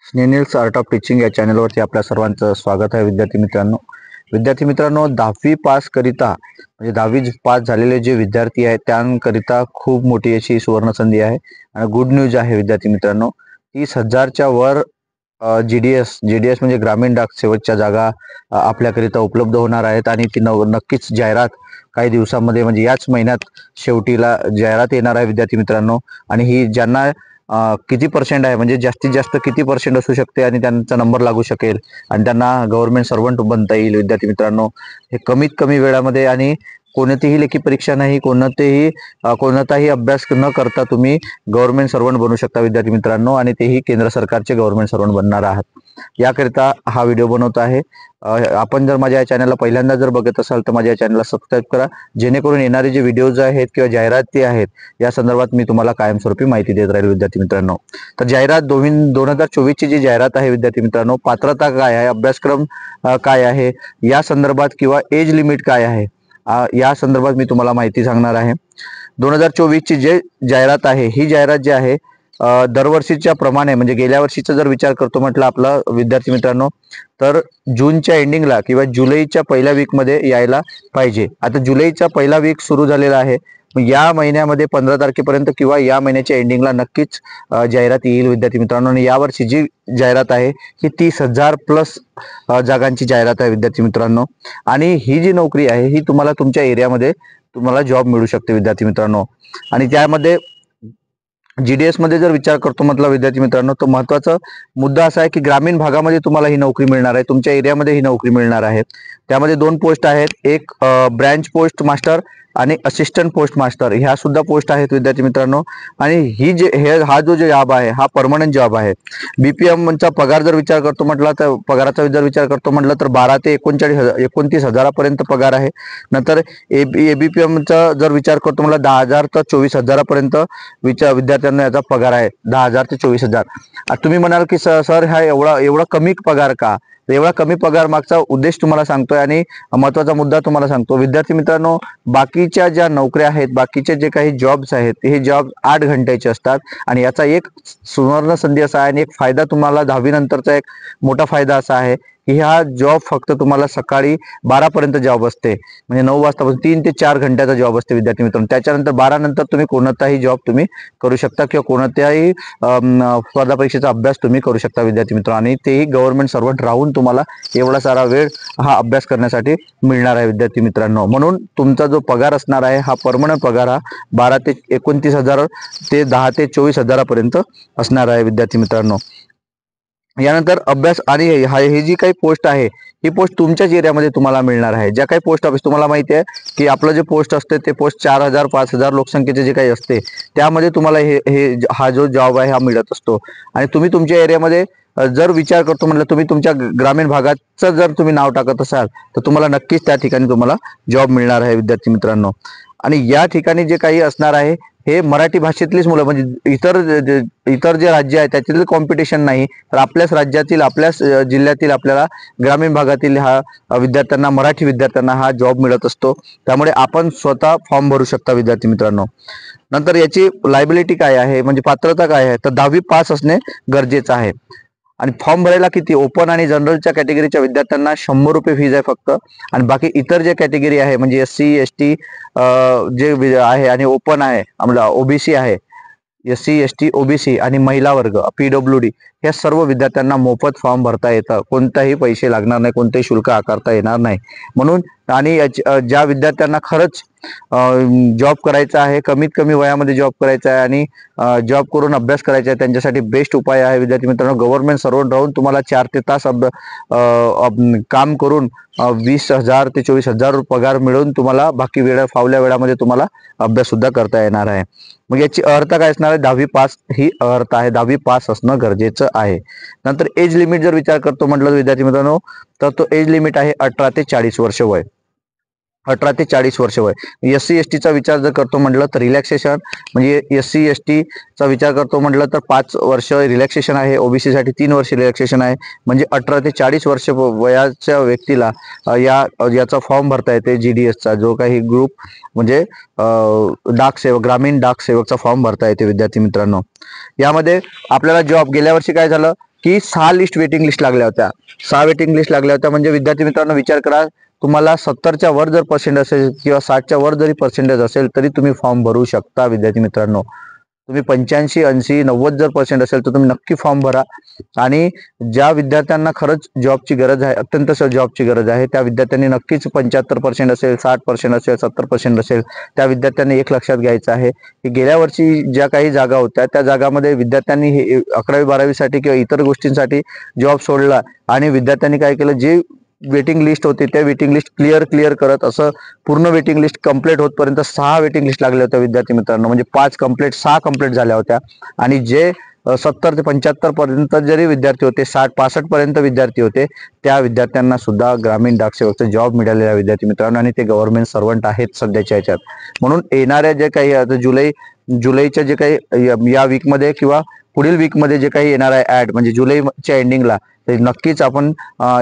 स्नेनिल्स art of teaching या चॅनलवरती आपल्या सर्वांचं स्वागत आहे. विद्यार्थी मित्रांनो, 10वी पास करिता म्हणजे 10वी पास झालेले जे विद्यार्थी आहेत त्यांकरिता खूप मोठी अशी सुवर्ण संधी आहे आणि गुड न्यूज आहे. विद्यार्थी मित्रांनो, 30,000च्या वर जीडीएस म्हणजे ग्रामीण डाक सेवकच्या जागा आपल्याकरिता उपलब्ध होणार आहेत आणि ती नक्कीच जाहिरात काही दिवसांमध्ये म्हणजे याच महिन्यात शेवटीला जाहिरात येणार आहे. विद्यार्थी मित्रांनो, आणि ही ज्यांना किती पर्सेंट आहे म्हणजे जास्तीत जास्त किती पर्सेंट असू शकते आणि त्यांचा नंबर लागू शकेल आणि त्यांना गव्हर्नमेंट सर्वंट बनता येईल. विद्यार्थी मित्रांनो, हे कमीत कमी वेळामध्ये आणि कोणतीही लेखी परीक्षा नाही, कोणताही अभ्यास न करता तुम्ही गव्हर्नमेंट सर्वंट बनू शकता. विद्यार्थी मित्रांनो, आणि तेही केंद्र सरकारचे गव्हर्नमेंट सर्वंट बनणार आहात. याकरिता हा व्हिडिओ बनवत आहे. आपण जर माझ्या या चॅनलला पहिल्यांदा जर बघत असाल तर माझ्या चॅनलला सबस्क्राईब करा, जेणेकरून येणारे जे व्हिडिओज आहेत किंवा जाहिराती आहेत या संदर्भात मी तुम्हाला कायमस्वरूपी माहिती देत राहील. विद्यार्थी मित्रांनो, तर जाहिरात 2024 ची जी जाहिरात आहे विद्यार्थी मित्रांनो, पात्रता काय आहे, अभ्यासक्रम काय आहे या संदर्भात किंवा एज लिमिट काय आहे या संदर्भात मी तुम्हाला माहिती सांगणार आहे. 2024 ची जे जाहिरात आहे ही जाहिरात जी आहे दरवर्षीच्या प्रमाणे म्हणजे गेल्या वर्षीचा जर विचार करतो म्हटलं आपला विद्यार्थी मित्रांनो, तर जूनच्या एंडिंगला किंवा जुलैच्या पहिल्या वीकमध्ये यायला पाहिजे. आता जुलैचा पहिला वीक सुरू झालेला आहे, या महिन्यामध्ये 15 तारखेपर्यंत किंवा या महिन्याच्या एंडिंगला नक्कीच जाहिरात येईल. विद्यार्थी मित्रांनो, आणि यावर्षी जी जाहिरात आहे ही 30,000 प्लस जागांची जाहिरात आहे. विद्यार्थी मित्रांनो, आणि ही जी नोकरी आहे ही तुम्हाला तुमच्या एरियामध्ये तुम्हाला जॉब मिळू शकते. विद्यार्थी मित्रांनो, आणि त्यामध्ये जीडीएस मध्ये जर विचार करतो म्हटलं विद्यार्थी मित्रांनो, तो महत्वाचा मुद्दा असा आहे की ग्रामीण भागामध्ये तुम्हाला ही नोकरी मिळणार आहे, तुमच्या एरियामध्ये ही नोकरी मिळणार आहे. त्यामध्ये 2 पोस्ट आहेत, एक ब्रँच पोस्ट मास्टर आणि असिस्टंट पोस्ट मास्टर ह्या सुद्धा पोस्ट आहेत. विद्यार्थी मित्रांनो, आणि हा जो जॉब आहे हा परमनंट जॉब आहे. बीपीएमचा पगार जर विचार करतो म्हटलं तर पगाराचा जर विचार करतो म्हटलं तर 12 ते 29 हजारापर्यंत पगार आहे. नंतर एबीपीएमचा जर विचार करतो म्हटलं 10,000 तर 24,000पर्यंत विद्यार्थ्यांना याचा पगार आहे. 10,000 ते 24,000. तुम्ही म्हणाल की सर हा एवढा कमी पगार का? एवढा कमी पगार मागचा उद्देश तुम्हाला सांगतोय आणि महत्वाचा मुद्दा तुम्हाला सांगतो. विद्यार्थी मित्रांनो, बाकीच्या ज्या नोकऱ्या आहेत, बाकीचे जे काही जॉब्स आहेत हे जॉब 8 घंट्याचे असतात आणि याचा एक सुवर्ण संधी असा आहे आणि एक फायदा तुम्हाला 10वी नंतरचा एक मोठा फायदा असा आहे की हा जॉब फक्त तुम्हाला सकाळी 12 पर्यंत जॉब असते, म्हणजे 9 वाजतापासून 3 ते 4 घंट्याचा जॉब असते. विद्यार्थी मित्रांनो, त्याच्यानंतर 12 नंतर तुम्ही कोणताही जॉब तुम्ही करू शकता किंवा कोणत्याही स्पर्धा परीक्षेचा अभ्यास तुम्ही करू शकता. विद्यार्थी मित्रांनो, आणि तेही गव्हर्नमेंट सर्वंट राहून तुम्हाला एवढा सारा वेळ हा अभ्यास करण्यासाठी मिळणार आहे. विद्यार्थी मित्रांनो, म्हणून तुमचा जो पगार असणार आहे हा परमनंट पगार हा 12 ते 29,000 ते 10 ते 24,000पर्यंत असणार आहे. विद्यार्थी मित्रांनो, यानंतर अभ्यास आणि ही जी काही पोस्ट आहे ही पोस्ट तुमच्याच एरियामध्ये तुम्हाला मिळणार आहे. ज्या काही पोस्ट ऑफिस तुम्हाला माहिती आहे की आपलं जे पोस्ट असते ते पोस्ट 4,000 5,000 लोकसंख्येचे जे काही असते त्यामध्ये तुम्हाला हा जो जॉब आहे हा मिळत असतो. आणि तुम्ही तुमच्या एरियामध्ये जर विचार करतो म्हटलं, तुम्ही तुमच्या ग्रामीण भागाचं जर तुम्ही नाव टाकत असाल तर तुम्हाला नक्कीच त्या ठिकाणी तुम्हाला जॉब मिळणार आहे. विद्यार्थी मित्रांनो, आणि या ठिकाणी जे काही असणार आहे हे मराठी भाषेतलीच मुलं, म्हणजे इतर जे राज्य आहे त्याच्यातील कॉम्पिटिशन नाही, तर आपल्याच राज्यातील आपल्याच जिल्ह्यातील आपल्याला ग्रामीण भागातील विद्यार्थ्यांना मराठी विद्यार्थ्यांना हा जॉब मिळत असतो. त्यामुळे आपण स्वतः फॉर्म भरू शकता. विद्यार्थी मित्रांनो, नंतर याची लायबिलिटी काय आहे म्हणजे पात्रता काय आहे, तर 10वी पास असणे गरजेचं आहे. आणि फॉर्म भरायला किती, ओपन आणि जनरलच्या कॅटेगरीच्या विद्यार्थ्यांना 100 रुपये फीज आहे फक्त, आणि बाकी इतर जे कॅटेगरी आहे म्हणजे SC ST जे आहे आणि ओपन आहे आम्हाला OBC आहे, SC ST OBC आणि महिला वर्ग PWD या सर्व विद्यार्थ्यांना मोफत फॉर्म भरता येतं, कोणताही पैसे लागणार नाही, कोणतेही शुल्क आकारता येणार नाही. म्हणून आणि ज्या विद्यार्थ्यांना खरंच जॉब करायचा आहे, कमीत कमी वयामध्ये जॉब करायचा आहे आणि जॉब करून अभ्यास करायचा आहे, त्यांच्यासाठी बेस्ट उपाय आहे. विद्यार्थी मित्रांनो, गव्हर्नमेंट सर्वंट राहून तुम्हाला 4 ते तास काम करून 20,000 ते 24,000 पगार मिळून तुम्हाला बाकी फावल्या वेळामध्ये तुम्हाला अभ्यास सुद्धा करता येणार आहे. मग याची अर्हता काय असणार आहे, 10वी पास ही अर्हता आहे. 10वी पास असणं गरजेचं आहे. नंतर एज लिमिट जर विचार करतो म्हटलं विद्यार्थी मित्रांनो, तर तो एज लिमिट आहे 18 ते 40 वर्ष वय. 18 ते 40 वर्ष वय. SC ST चा विचार जर करतो म्हटलं तर रिलॅक्सेशन म्हणजे SC ST चा विचार करतो म्हटलं तर 5 वर्ष रिलॅक्सेशन आहे, OBC साठी 3 वर्ष रिलॅक्सेशन आहे. म्हणजे 18 ते 40 वर्ष वयाच्या व्यक्तीला याचा फॉर्म भरता येते. GDS चा जो काही ग्रुप म्हणजे ग्रामीण डाक सेवकचा फॉर्म भरता येते. विद्यार्थी मित्रांनो, यामध्ये आपल्याला जॉब गेल्या वर्षी काय झालं की 6 लिस्ट वेटिंग लिस्ट लागल्या होत्या. 6 वेटिंग लिस्ट लागल्या होत्या म्हणजे विद्यार्थी मित्रांनो विचार करा, तुम्हाला 70च्या वर जर पर्सेंट असेल किंवा 60च्या वर जरी पर्सेंटेज असेल तरी तुम्ही फॉर्म भरू शकता. विद्यार्थी मित्रांनो तुम्ही 85, 80, 90 जर पर्सेंट असेल तर तुम्ही नक्की फॉर्म भरा. आणि ज्या विद्यार्थ्यांना खरंच जॉबची गरज आहे, अत्यंत जॉबची गरज आहे, त्या विद्यार्थ्यांनी नक्कीच 75% असेल, 60% असेल, 70% असेल, त्या विद्यार्थ्यांनी एक लक्षात घ्यायचं आहे की गेल्या वर्षी ज्या काही जागा होत्या त्या जागामध्ये विद्यार्थ्यांनी हे 11वी 12वी साठी किंवा इतर गोष्टींसाठी जॉब सोडला आणि विद्यार्थ्यांनी काय केलं, जे वेटिंग लिस्ट होती त्या वेटिंग लिस्ट क्लिअर करत असं पूर्ण वेटिंग लिस्ट कंप्लीट होतपर्यंत 6 वेटिंग लिस्ट लागल्या होत्या विद्यार्थी मित्रांनो. म्हणजे 5 कंप्लीट 6 कंप्लीट झाल्या होत्या. आणि जे 70 ते 75 पर्यंत जरी विद्यार्थी होते, 60-65 पर्यंत विद्यार्थी होते, त्या विद्यार्थ्यांना सुद्धा ग्रामीण डाक सेवकचा जॉब मिळालेला विद्यार्थी मित्रांनो. आणि ते गव्हर्नमेंट सर्वंट आहेत सध्याच्या ह्याच्यात. म्हणून येणाऱ्या जे काही आता जुलैच्या जे काही या वीकमध्ये किंवा पुढील वीकमध्ये जे काही येणार आहे ऍड, म्हणजे जुलैच्या एंडिंगला, तर नक्कीच आपण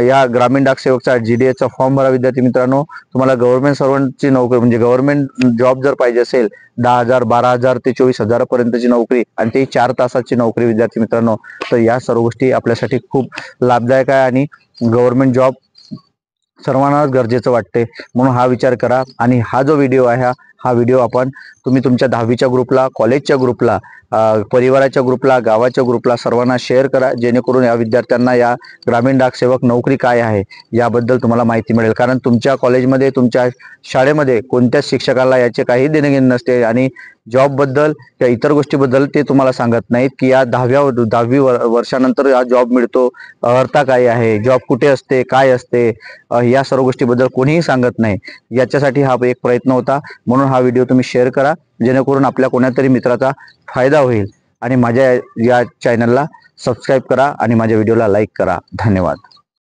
या ग्रामीण डाक सेवकचा GDSचा फॉर्म भरा विद्यार्थी मित्रांनो. तुम्हाला गव्हर्नमेंट सर्वंटची नोकरी म्हणजे गव्हर्नमेंट जॉब जर पाहिजे असेल 10,000, 12,000 ते 24,000 पर्यंतची नोकरी आणि ती 4 तासाची नोकरी विद्यार्थी मित्रांनो, तर या सर्व गोष्टी आपल्यासाठी खूप लाभदायक आहे. आणि गव्हर्नमेंट जॉब सर्वांनाच गरजेचं वाटते, म्हणून हा विचार करा. आणि हा जो व्हिडिओ आहे हा व्हिडिओ आपण तुम्ही तुमच्या 10वीच्या ग्रुपला, कॉलेजच्या ग्रुपला, परिवाराच्या ग्रुपला, गावाच्या ग्रुपला सर्वांना शेअर करा, जेणेकरून या विद्यार्थ्यांना या ग्रामीण डाक सेवक नोकरी काय आहे याबद्दल तुम्हाला माहिती मिळेल. कारण तुमच्या कॉलेजमध्ये, तुमच्या शाळेमध्ये कोणत्याच शिक्षकाला याचे काही देणेघेणे नसते आणि जॉब बद्दल या इतर गोष्टीबद्दल ते तुम्हाला सांगत नाहीत की या 10वी वर्षानंतर हा जॉब मिळतो, अर्थ काय आहे, जॉब कुठे असते, काय असते, या सर्व गोष्टीबद्दल कोणीही सांगत नाही. याच्यासाठी हा एक प्रयत्न होता, म्हणून हा व्हिडिओ तुम्ही शेअर करा, जेणेकरून आपल्या कोणातरी मित्राचा फायदा होईल. आणि माझ्या या चॅनलला सबस्क्राईब करा आणि माझ्या व्हिडिओला लाईक करा. धन्यवाद.